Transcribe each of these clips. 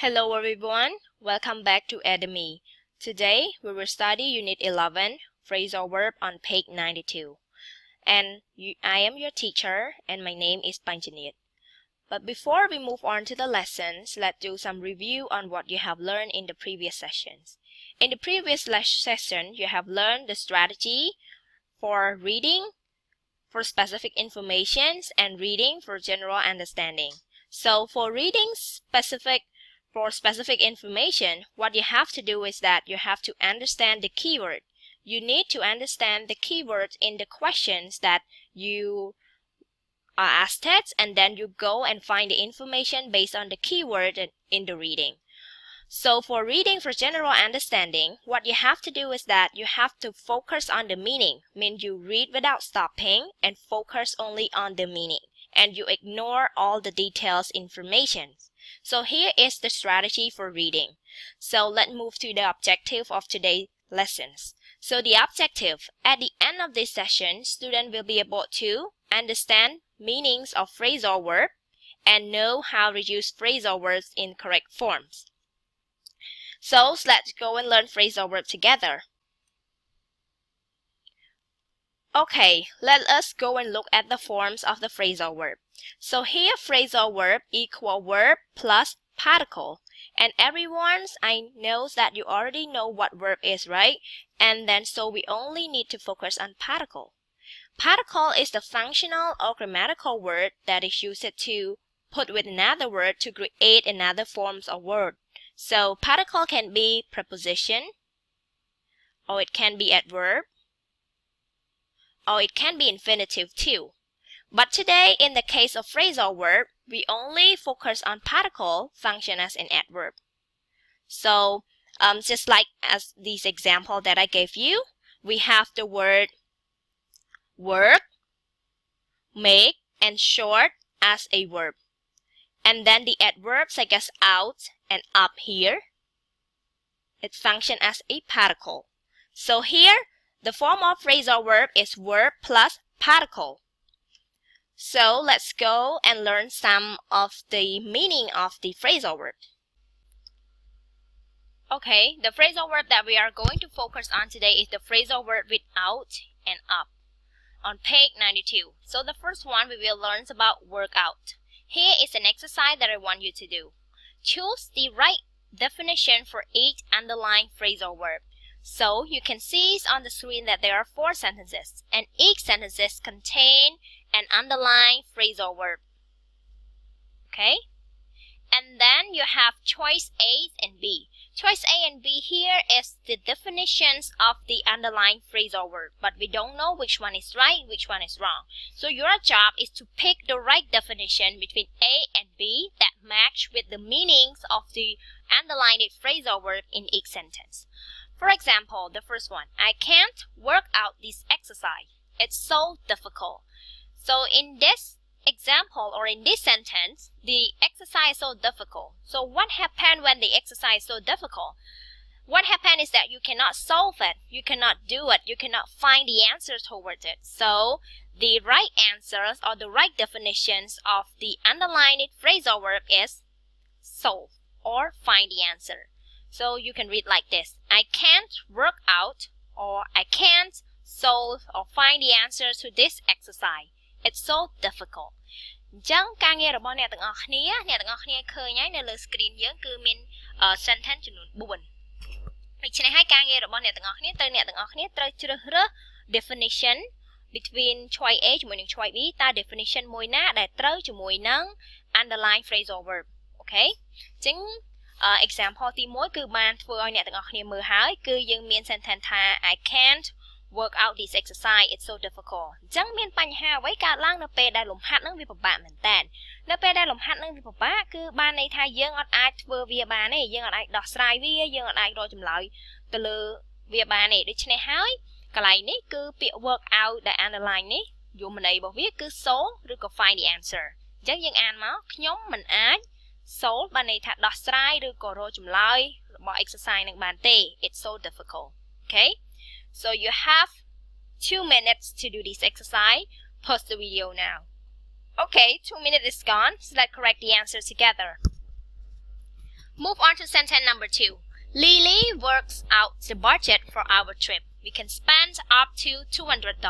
Hello everyone, welcome back to Academy. Today we will study Unit 11, Phrasal Verb on page 92. I am your teacher and my name is Panjanit. But before we move on to the lessons, let's do some review on what you have learned in the previous sessions. In the previous session, you have learned the strategy for reading for specific informations and reading for general understanding. So for reading for specific information, what you have to do is that you have to understand the keyword. You need to understand the keywords in the questions that you are asked at, and then you go and find the information based on the keyword in the reading. So for reading for general understanding, what you have to do is that you have to focus on the meaning. Means you read without stopping and focus only on the meaning. And you ignore all the details information. So here is the strategy for reading. So let's move to the objective of today's lessons. So the objective, at the end of this session, students will be able to understand meanings of phrasal verb and know how to use phrasal verbs in correct forms. So let's go and learn phrasal verb together. Okay, let us go and look at the forms of the phrasal verb. So here phrasal verb equal verb plus particle. And I knows that you already know what verb is, right? And then so we only need to focus on particle. Particle is the functional or grammatical word that is used to put with another word to create another forms of word. So particle can be preposition, or it can be adverb, or it can be infinitive too. But today, in the case of phrasal verb, we only focus on particle function as an adverb. So just like as this example that I gave you, we have the word work, make, and short as a verb. And then the adverbs such as out and up here, it functions as a particle. So here, the form of phrasal verb is verb plus particle. So let's go and learn some of the meaning of the phrasal verb. Okay, the phrasal verb that we are going to focus on today is the phrasal verb with out and up on page 92. So the first one we will learn about work out. Here is an exercise that I want you to do. Choose the right definition for each underlying phrasal verb. So you can see on the screen that there are 4 sentences, and each sentence contains an underlying phrasal verb. Okay? And then you have choice A and B. Choice A and B here is the definitions of the underlying phrasal verb, but we don't know which one is right, which one is wrong. So your job is to pick the right definition between A and B that match with the meanings of the underlined phrasal verb in each sentence. For example, the first one, I can't work out this exercise. It's so difficult. So in this example or in this sentence, the exercise is so difficult. So what happened when the exercise is so difficult? What happened is that you cannot solve it, you cannot do it, you cannot find the answers towards it. So the right answers or the right definitions of the underlined phrasal verb is solve or find the answer. So you can read like this: I can't work out, or I can't solve or find the answer to this exercise. It's so difficult. អញ្ចឹងការងាររបស់អ្នកទាំងអស់គ្នាឃើញហើយនៅលើ screen យើងគឺមាន sentence ចំនួន 4 ដូច្នេះហើយការងាររបស់អ្នកទាំងអស់គ្នាត្រូវជ្រើសរើស definition between choice A ជាមួយនឹង choice B តើ definition មួយណាដែលត្រូវជាមួយនឹង underline phrasal verb អូខេអញ្ចឹង example ទី 1 គឺបានធ្វើឲ្យអ្នកទាំងអស់គ្នាមើលហើយគឺយើងមាន sentence ថា I can't work out this exercise, it's so difficult. អញ្ចឹងមានបញ្ហាអ្វីកើតឡើងនៅពេលដែលលំហាត់នឹងវាពិបាកមែនតើនៅពេលដែលលំហាត់នឹងវាពិបាកគឺបានន័យថាយើងអត់អាចធ្វើវាបានទេយើងអត់អាចដោះស្រាយវាយើងអត់អាចរកចម្លើយទៅលើវាបានទេដូច្នេះហើយកន្លែងនេះគឺពាក្យ work out ដែល underline នេះយមន័យរបស់វាគឺ solve ឬក៏ find the answer អញ្ចឹងយើងអានមកខ្ញុំមិនអាច solve បានន័យថាដោះស្រាយឬក៏រកចម្លើយរបស់ exercise នឹងបានទេ it's so difficult. Okay? So you have 2 minutes to do this exercise. Pause the video now. Okay, 2 minutes is gone. So let's correct the answer together. Move on to sentence number 2. Lily works out the budget for our trip. We can spend up to $200.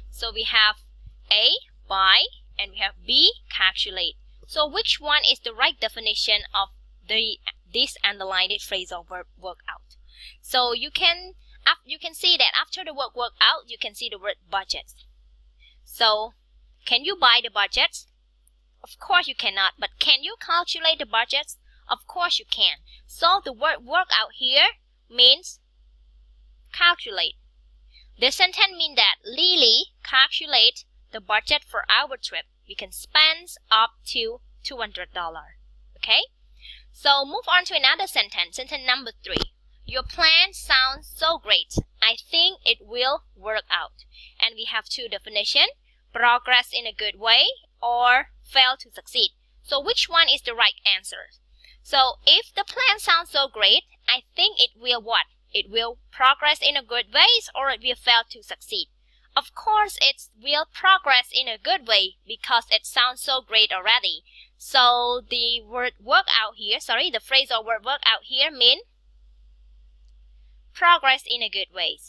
So we have A, buy, and we have B, calculate. So which one is the right definition of this underlined phrasal verb work out? So you can see that after the word work out, you can see the word budget. So can you buy the budget? Of course you cannot, but can you calculate the budget? Of course you can. So the word work out here means calculate. The sentence means that Lily calculate the budget for our trip. We can spend up to $200. Okay? So move on to another sentence. Sentence number 3. Your plan sounds so great. I think it will work out. And we have two definitions. Progress in a good way or fail to succeed. So which one is the right answer? So if the plan sounds so great, I think it will what? It will progress in a good way or it will fail to succeed. Of course, it will progress in a good way because it sounds so great already. So the word work out here, the phrasal word work out here means progress in a good way.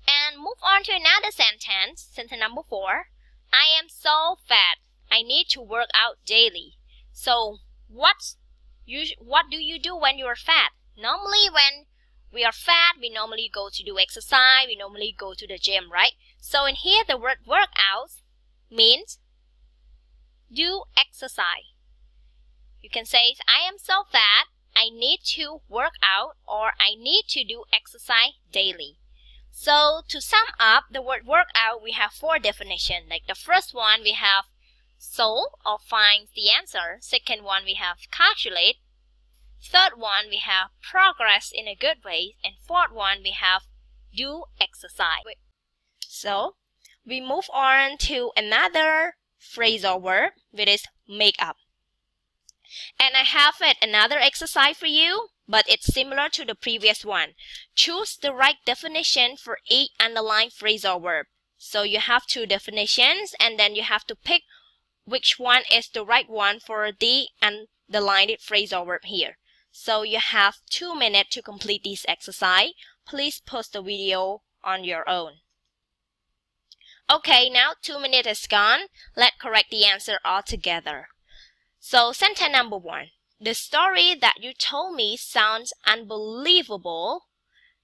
And move on to another sentence, sentence number 4. I am so fat. I need to work out daily. So what do you do when you are fat? Normally when we are fat, we normally go to do exercise, we normally go to the gym, right? So in here the word work out means do exercise. You can say I am so fat, I need to work out or I need to do exercise daily. So to sum up the word work out, we have 4 definitions. Like the first one we have solve or find the answer. Second one we have calculate. Third one we have progress in a good way. And fourth one we have do exercise. So we move on to another phrasal verb, which is make up. And I have another exercise for you, but it's similar to the previous one. Choose the right definition for each underlined phrasal verb. So you have 2 definitions and then you have to pick which one is the right one for the underlined phrasal verb here. So you have 2 minutes to complete this exercise. Please pause the video on your own. Okay, now 2 minutes is gone. Let's correct the answer all together. So sentence number 1. The story that you told me sounds unbelievable.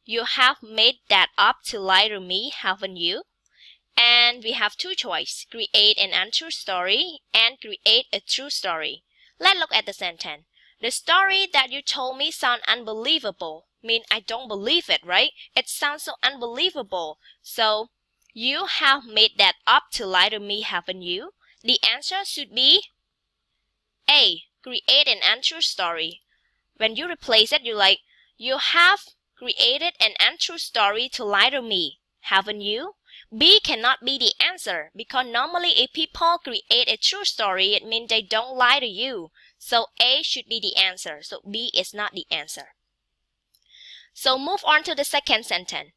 You have made that up to lie to me, haven't you? And we have 2 choices, create an untrue story and create a true story. Let's look at the sentence. The story that you told me sounds unbelievable. Mean I don't believe it, right? It sounds so unbelievable. So you have made that up to lie to me, haven't you? The answer should be A. Create an untrue story. When you replace it, you like, you have created an untrue story to lie to me, haven't you? B cannot be the answer because normally if people create a true story, it means they don't lie to you. So A should be the answer. So B is not the answer. So move on to the second sentence.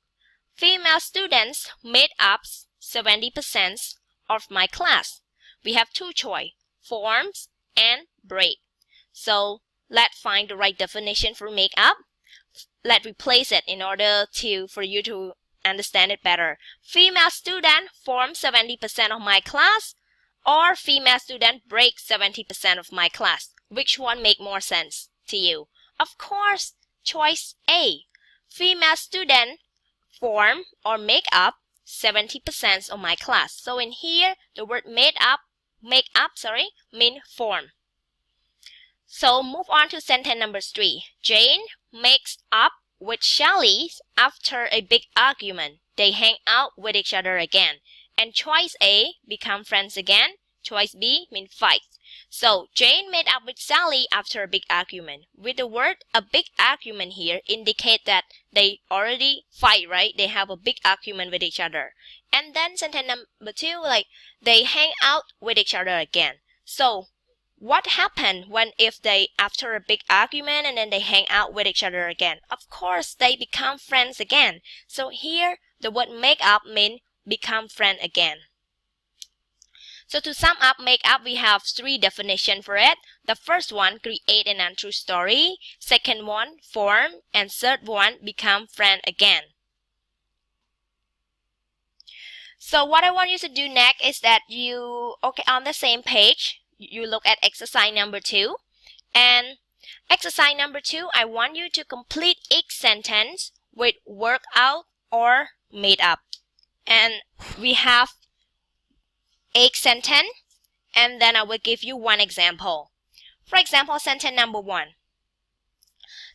Female students made up 70% of my class. We have 2 choices, forms and break. So let's find the right definition for make up. Let's replace it in order for you to understand it better. Female student form 70% of my class or female student break 70% of my class. Which one make more sense to you? Of course, choice A. Female student form or make up 70% of my class. So in here, the word make up mean form. So move on to sentence number 3. Jane makes up with Shelly after a big argument. They hang out with each other again. And choice A, become friends again. Choice B, mean fight. So Jane made up with Sally after a big argument. With the word a big argument here indicate that they already fight, right? They have a big argument with each other. And then sentence number 2, like they hang out with each other again. So what happened if they after a big argument and then they hang out with each other again? Of course, they become friends again. So here the word make up means become friend again. So to sum up make up, we have 3 definitions for it. The first one, create an untrue story. Second one, form. And third one, become friend again. So what I want you to do next is that on the same page, you look at exercise number 2. And exercise number 2, I want you to complete each sentence with work out or made up. And we have 8 sentence, and then I will give you one example. For example, sentence number 1.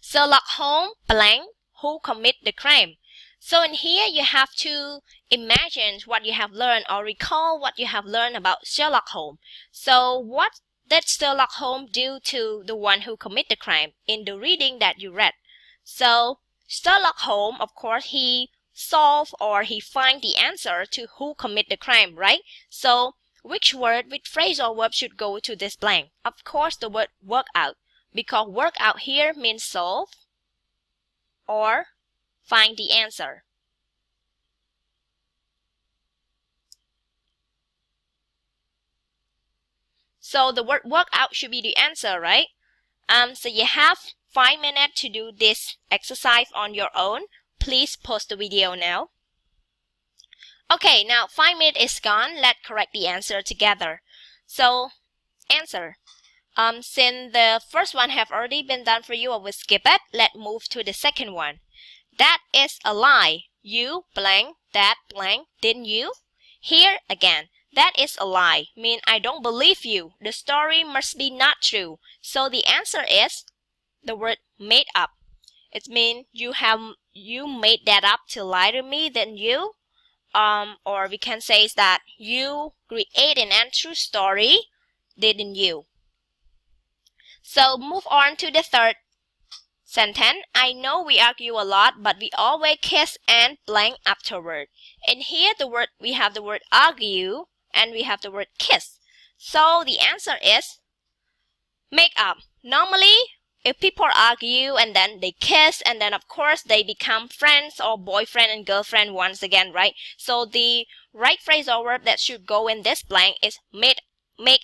Sherlock Holmes blank who commit the crime. So in here you have to imagine what you have learned or recall what you have learned about Sherlock Holmes. So what did Sherlock Holmes do to the one who commit the crime in the reading that you read? So Sherlock Holmes, of course, he solve or he find the answer to who commit the crime, right? So which word, which phrase or verb should go to this blank? Of course, the word work out, because work out here means solve or find the answer. So the word work out should be the answer, right? So you have 5 minutes to do this exercise on your own. Please pause the video now. Okay, now 5 minutes is gone. Let's correct the answer together. So, answer. Since the first one have already been done for you, I will skip it. Let's move to the second one. That is a lie. You blank, that blank, didn't you? Here again, that is a lie. Mean I don't believe you. The story must be not true. So the answer is the word made up. It means you made that up to lie to me, then you. Or we can say is that you create an untrue story, didn't you? So move on to the third sentence. I know we argue a lot, but we always kiss and blank afterward. And here we have the word argue and we have the word kiss. So the answer is make up. Normally, if people argue and then they kiss and then of course they become friends or boyfriend and girlfriend once again, right? So the right phrase or verb that should go in this blank is make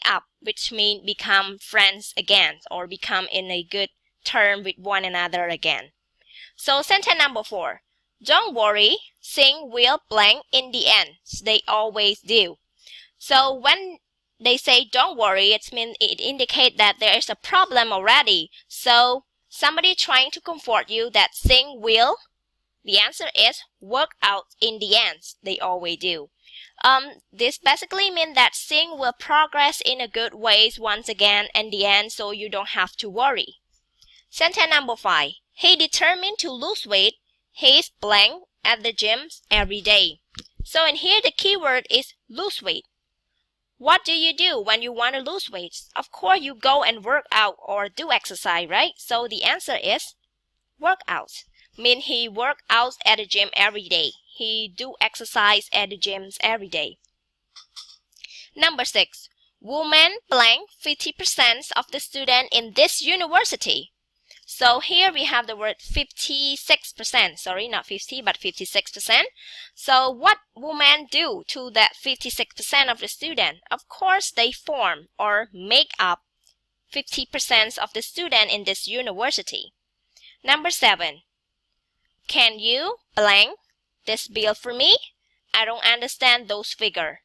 up, which means become friends again or become in a good term with one another again. So sentence number 4. Don't worry, things will blank in the end. They always do. So when they say don't worry, it indicates that there is a problem already. So somebody trying to comfort you that things will, the answer is work out in the end. They always do. This basically means that things will progress in a good ways once again in the end, so you don't have to worry. Sentence number 5. He determined to lose weight. He's blank at the gym every day. So in here the keyword is lose weight. What do you do when you want to lose weight? Of course, you go and work out or do exercise, right? So the answer is work out. Mean he work out at the gym every day. He do exercise at the gyms every day. Number 6. Women blank 50% of the student in this university. So here we have the word 56%. Sorry, not 50, but 56%. So what women do to that 56% of the student? Of course, they form or make up 50% of the student in this university. Number 7. Can you blank this bill for me? I don't understand those figures.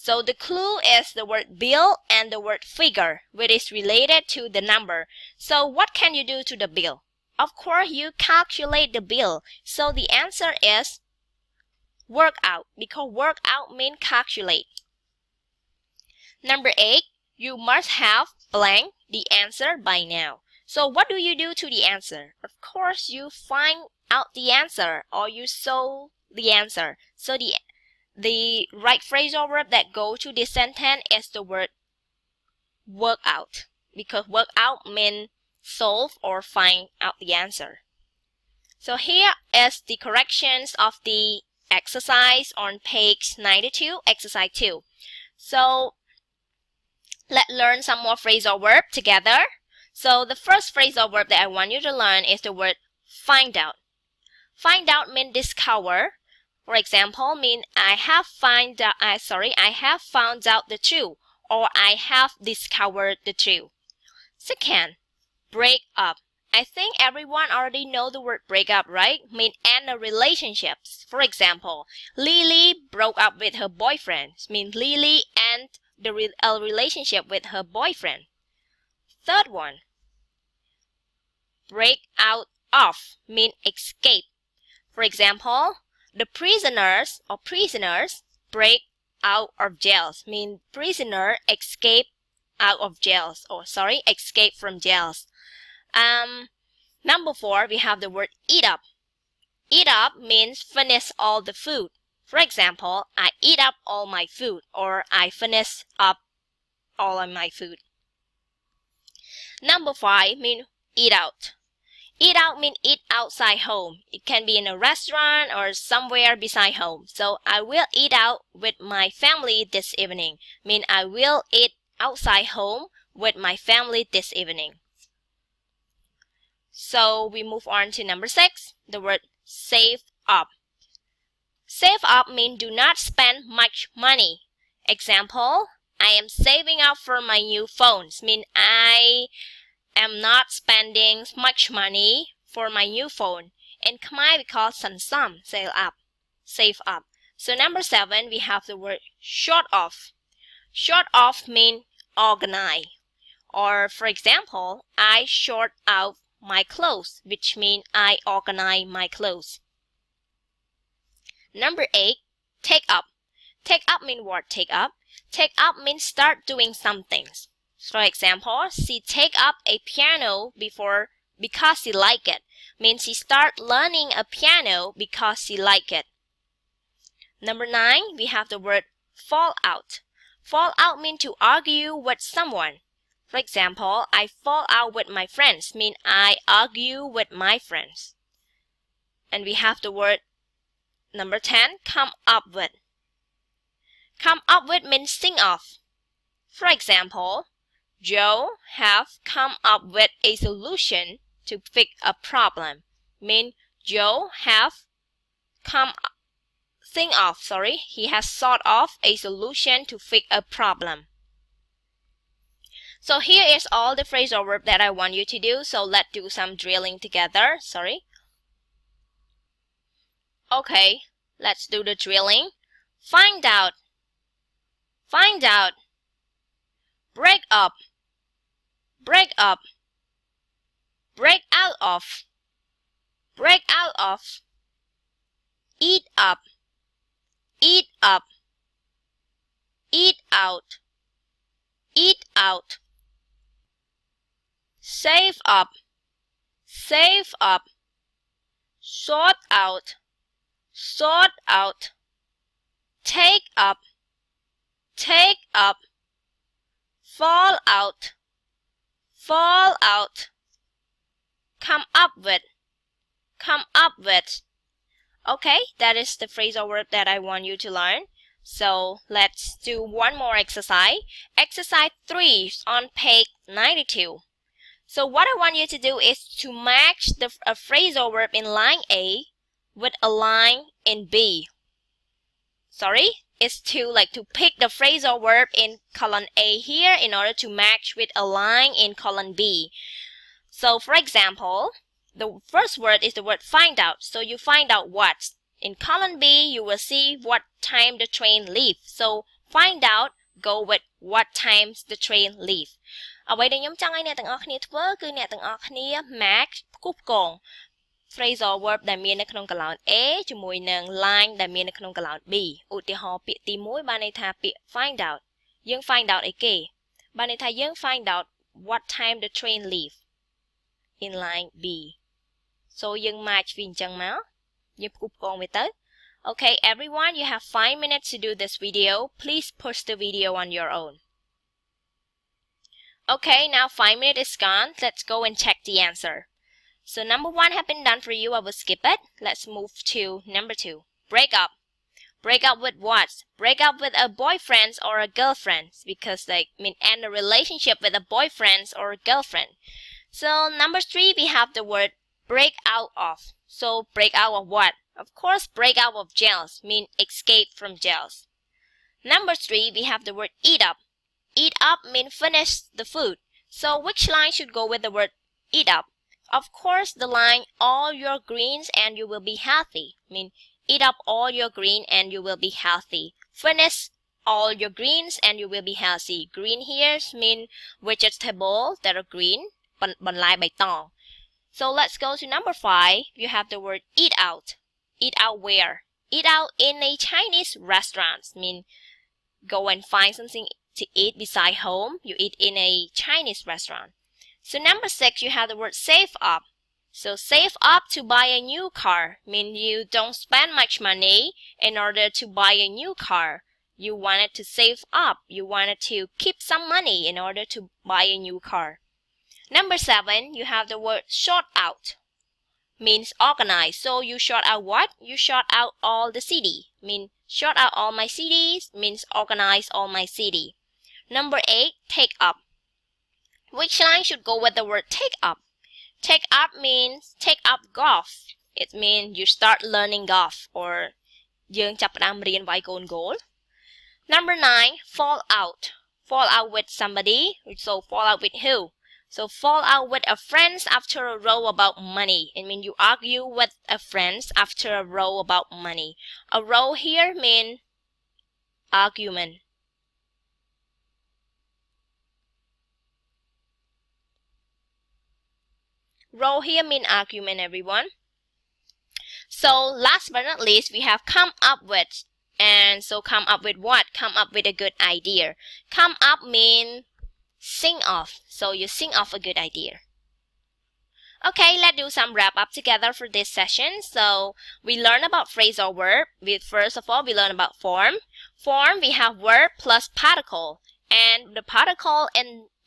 So the clue is the word bill and the word figure, which is related to the number. So what can you do to the bill? Of course, you calculate the bill. So the answer is work out, because work out means calculate. Number 8, you must have blank the answer by now. So what do you do to the answer? Of course, you find out the answer or you solve the answer. So the right phrasal verb that go to this sentence is the word work out, because work out means solve or find out the answer. So here is the corrections of the exercise on page 92, exercise 2. So let's learn some more phrasal verb together. So the first phrasal verb that I want you to learn is the word find out. Find out means discover. For example, mean I have found out the truth, or I have discovered the truth. Second, break up. I think everyone already know the word break up, right? Mean end a relationship. For example, Lily broke up with her boyfriend. Mean Lily end a relationship with her boyfriend. Third one, break out of mean escape. For example, the prisoners break out of jails. Mean prisoner escape out of jails, escape from jails. Number 4, we have the word eat up. Eat up means finish all the food. For example, I eat up all my food, or I finish up all of my food. Number 5 means eat out. Eat out means eat outside home. It can be in a restaurant or somewhere beside home. So I will eat out with my family this evening. Mean I will eat outside home with my family this evening. So we move on to number 6, the word save up. Save up means do not spend much money. Example, I am saving up for my new phones. Mean I am not spending much money for my new phone. In Khmer we call san sam, save up. So number 7, we have the word short off. Short off means organize. Or for example, I short out my clothes, which means I organize my clothes. Number 8, take up. Take up means what? Take up. Take up means start doing something. For example, she take up a piano because she like it. Means she start learning a piano because she like it. Number 9, we have the word fall out. Fall out means to argue with someone. For example, I fall out with my friends, mean I argue with my friends. And we have the word number 10, come up with. Come up with means think of. For example, Joe have come up with a solution to fix a problem. Mean Joe have he has thought of a solution to fix a problem. So here is all the phrasal verb that I want you to do. So let's do some drilling together. Okay, let's do the drilling. Find out. Find out. Break up. Break up. Break out of. Break out of. Eat up. Eat up. Eat out. Eat out. Save up. Save up. Sort out. Sort out. Take up. Take up. Fall out. Fall out. Come up with. Come up with. Okay, that is the phrasal verb that I want you to learn. So let's do one more exercise. Exercise 3 on page 92. So what I want you to do is to match a phrasal verb in line A with a line in B. It's to pick the phrasal verb in column A here in order to match with a line in column B. So for example, the first word is the word find out. So you find out what? In column B, you will see what time the train leaves. So find out, go with what times the train leaves. អ្វីដែលខ្ញុំចង់ឲ្យអ្នកទាំងអស់គ្នាធ្វើគឺអ្នកទាំងអស់គ្នា match ផ្គូផ្គង phrasal verb ដែលមាននៅក្នុងកន្លោន A ជាមួយនឹង line ដែលមាននៅក្នុងកន្លោន B ឧទាហរណ៍ពាក្យទី 1 បានន័យថាពាក្យ find out យើង find out អីគេបានន័យថាយើង find out what time the train leave in line B so យើង match វាអញ្ចឹងមកយើងផ្គូផ្គងវាទៅ Okay everyone, you have 5 minutes to do this video. Please push the video on your own. Okay, now 5 minutes is gone. Let's go and check the answer. So number 1 have been done for you. I will skip it. Let's move to number 2. Break up. Break up with what? Break up with a boyfriend or a girlfriend, because end a relationship with a boyfriend or a girlfriend. So number 3, we have the word break out of. So break out of what? Of course, break out of jails mean escape from jails. Number 3, we have the word eat up. eat up means finish the food. So which line should go with the word eat up? Of course, the line all your greens and you will be healthy. Eat up all your green and you will be healthy. Finish all your greens and you will be healthy. Green here mean vegetables that are green. Ban lai bai tong. So let's go to number 5. You have the word eat out. Eat out where? Eat out in a Chinese restaurant. Go and find something to eat beside home. You eat in a Chinese restaurant. So number 6, you have the word save up. So save up to buy a new car. You don't spend much money in order to buy a new car. You wanted to save up. You wanted to keep some money in order to buy a new car. Number 7, you have the word sort out. Means organize. So you sort out what? You sort out all the city. Sort out all my cities means organize all my city. Number 8, take up. Which line should go with the word take up? Take up means take up golf. It means you start learning golf or យើងចាប់ផ្ដើមរៀនវាយកូនគោល Number 9, fall out. Fall out with somebody. So fall out with who? So fall out with a friend after a row about money. It means you argue with a friend after a row about money. A row here means argument. Row here means argument, everyone. So last but not least, we have come up with. And so come up with what? Come up with a good idea. Come up means sing off. So you sing off a good idea. Okay, let's do some wrap up together for this session. So we learn about phrasal verb. First of all, we learn about form. Form, we have verb plus particle. And the particle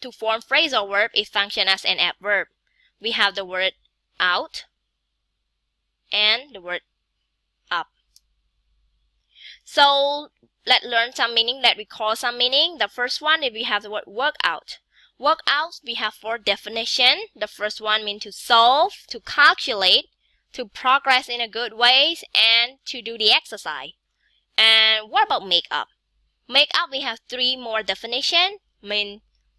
to form phrasal verb is function as an adverb. We have the word out and the word up. So let's learn some meaning. Let's recall some meaning. The first one is we have the word work out. Work out, we have 4 definitions. The first one means to solve, to calculate, to progress in a good ways, and to do the exercise. And what about make up? Make up, we have 3 more definitions.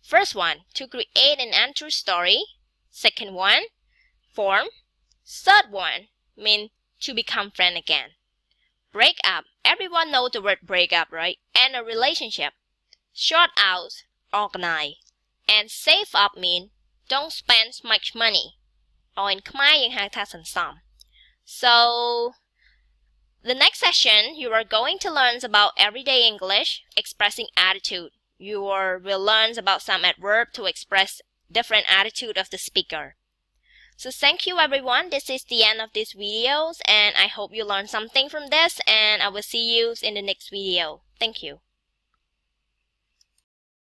First one, to create an untrue story. Second one, form. Third one, to become friend again. Break up. Everyone knows the word break up, right? And a relationship. Short out, organize. And save up means don't spend much money. Or in Khmer យើងហៅថា សន្សំ So the next session you are going to learn about everyday English, expressing attitude. You will learn about some adverb to express different attitude of the speaker. So thank you everyone. This is the end of this videos and I hope you learned something from this and I will see you in the next video. Thank you.